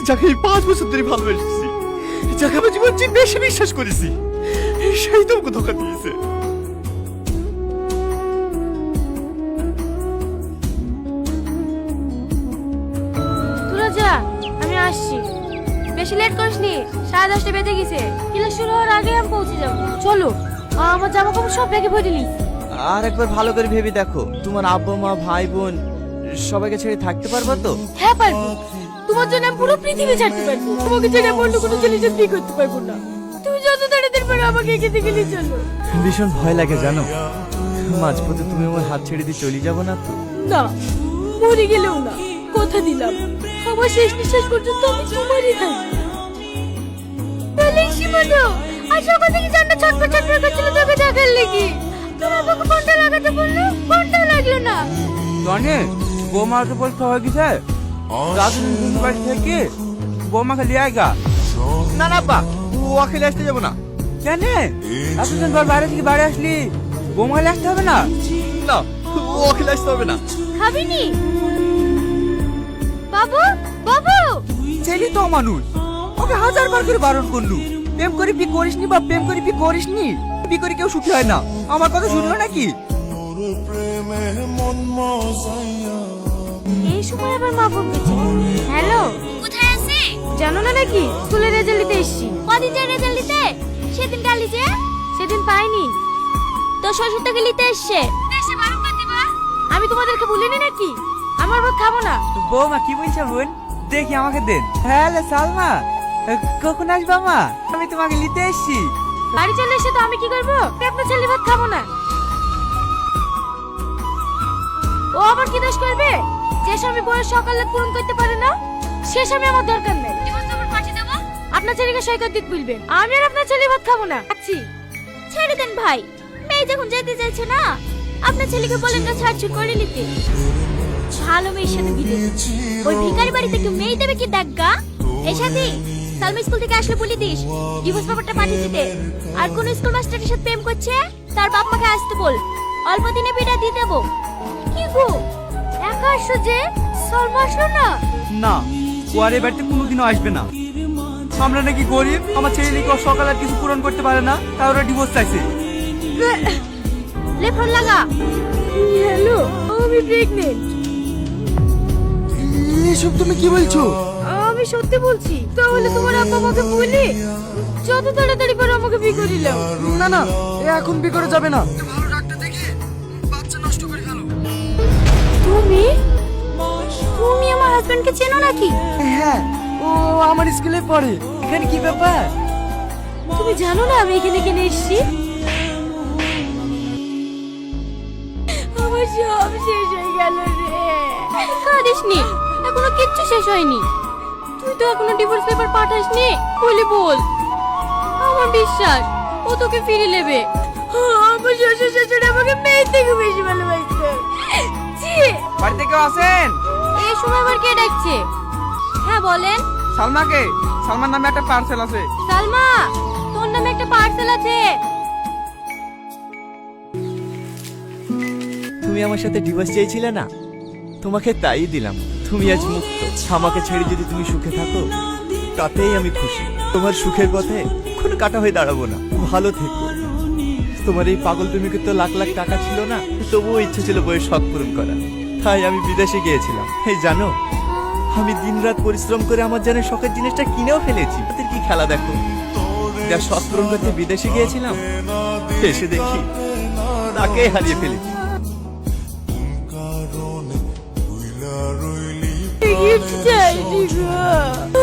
যাকে আমি 5 বছর ধরে ভালোবেসেছি, যাকে আমার জীবন চেয়ে বেশি বিশ্বাস করেছি, সেই তোমাকে ধোকা দিয়েছে। তোরা যা, আমি আসছি। বেশি লেট করিসনি, 10:30 বেজে গেছে। ক্লাস শুরু হওয়ার আগে আমি পৌঁছে যাবো। চলো, আমার জামা কাপড় সব ব্যাগে ভরে নিস। আর একবার ভালো করে ভেবে দেখো, তোমার আব্বা মা ভাই বোন সবাইকে ছেড়ে থাকতে পারবা তো? হ্যাঁ পারবো। তোমার জন্য আমি পুরো পৃথিবী ছাড়তে পারবো। তোমাকে ছেড়ে আমি অন্য কোনো ছেলের সাথে বিয়ে করতে পারবো না। তুমি যত তাড়াতাড়ি পারো আমাকে এখান থেকে নিয়ে চলো। ভীষণ ভয় লাগে জানো, মাঝপথে তুমি আমার হাত ছেড়ে দিয়ে চলে যাবো না তো? না, মরে গেলেও না, কথা দিলাম আমার শেষ নিঃশ্বাস পর্যন্ত আমি তোমারই থাকবো। সীমানো, আর সকাল থেকে জানটা ছটফট ছটফট করছিল তোকে দেখার লেগে। তুমি আমাকে ফোনটা লাগাতে বললে, ফোনটা লাগলো না। জানে বৌমাকে বলতে হয়ে গেছে দাদু বাড়ি থেকে বৌমাকে লিয়ে আয়গা। না না আব্বা, ও খেলে আসতে যাবো না। কেন এতদিন পর বাইরে থেকে বাড়ি আসলি, বৌমাকে আসতে হবে না? না, ও খেলে আসতে হবে না। খাবিনি? বাবু, বাবু, ছেলে তো মানুষ, ওকে 1000 বার করে বারণ করলু, প্রেম করে বি করিসনি বা প্রেম করে বি করিসনি, বি করে কেউ সুখী হয় না। আমার কথা শুনলো নাকি? এই সময় আবার মা ফোন করছে। হ্যালো, কোথায় আছে জানো না নাকি? স্কুলের রেজাল্ট দিতে এসেছি। কদিন যে রেজাল্ট দিতে? সেদিন কালি যে সেদিন পাইনি তো, শ্বশুর থেকে নিতে এসছে। দেশে বারংবার দিবা। আমি তোমাদেরকে বলিনি নাকি আমার ভাত খাবো না? বৌমা কি বলছে বোন, দেখি আমাকে দেন। হ্যালো সালমা, কখন আসবা মা? আমি তোমাকে নিতে এসছি। বাড়ি চলে এসে তো আমি কি করবো? আপনার ছেলে ভাত খাবো না। ও আবার কি দোষ করবে? যে স্বামী বউয়ের সকালে পূরণ করতে পারে না, সে স্বামী আমার দরকার নেই। পাঠিয়ে দেবো, আপনার ছেলেকে সই করে দিতে বলবেন। আমি আর আপনার ছেলে ভাত খাবো না। আচ্ছা ছেড়ে দেন ভাই, মেয়ে যখন যেতে চাইছে না, আপনার ছেলেকে বলেন না ছাড়ছুট করে নিতে। ভালো মেয়ের সাথে বিয়ে ওই ভিখারি বাড়ি থেকে মেয়ে দেবে কি ডাক্কা? এই সাথে সালমা স্কুল থেকে আসলে বলে দিস ডিভোর্স পেপারটা পাঠিয়ে দিতে। আর কোন স্কুল মাস্টারের সাথে প্রেম করছে তার বাপ মাকে আসতে বল, অল্প দিনে বিটা দিয়ে দেবো। কি গো, একা আসছো যে? সালমা আসলো না? না, ও আর এই বাড়িতে কোনোদিনও আসবে না। আমরা নাকি গরিব, আমার ছেলে নাকি সকালে আর কিছু পূরণ করতে পারে না, তাই ওরা ডিভোর্স চাইছে। লে ফোন লাগা। হ্যালো, আমি প্রেগন্যান্ট। এসব তুমি কি বলছো? আমি সত্যি বলছি। তাহলে তোমার আব্বা আমাকে বলি যত তাড়াতাড়ি পারো আমাকে বিয়ে করে দাও। না না, এখন বিয়ে করা যাবে না। তুমি তুমি আমার হাজবেন্ডকে চেনো নাকি? হ্যাঁ, ও আমার স্কুলে পড়ে। এখানে কি ব্যাপার? তুমি জানো না আমি এখানে কেন এসেছি? আমার সব শেষ হয়ে গেল রে। কাঁদিসনি, এখনো কিচ্ছু শেষ হয়নি। তুই তো এখনো ডিভোর্স পেপার পাঠাসনি। বলি বল, আমার বিশ্বাস ও তোকে ফিরে নেবে। আমার শ্বশুর শাশুড়ি আমাকে মেয়ের থেকে বেশি ভালোবাসতো। ছি, বাড়িতে কেউ আছেন? এই সময় আবার কে ডাকছে? হ্যাঁ বলেন। সালমাকে, সালমার নামে একটা পার্সেল আছে। সালমা, তোর নামে একটা পার্সেল আছে। তুমি আমার সাথে ডিভোর্স চেয়েছিলে না, তোমাকে তাই দিলাম। তুমি আজ মুক্ত। আমাকে ছেড়ে যদি তুমি সুখে থাকো, তাতেই আমি খুশি। তোমার সুখের পথে কোনো কাটা হয়ে দাঁড়াবো না। ভালো থেকো। তোমার এই পাগল প্রেমিকে তো লাখ লাখ টাকা ছিল না, তবুও ইচ্ছে ছিল বইয়ের শখ পূরণ করা। তাই আমি বিদেশে গিয়েছিলাম। এই জানো, আমি দিনরাত পরিশ্রম করে আমার জানে শখের জিনিসটা কিনেও ফেলেছি। তাদের কি খেলা দেখো, যা শখ পূরণ করতে বিদেশে গিয়েছিলাম, এসে দেখি তাকেই হারিয়ে ফেলেছি। গিফট চাইনি গো।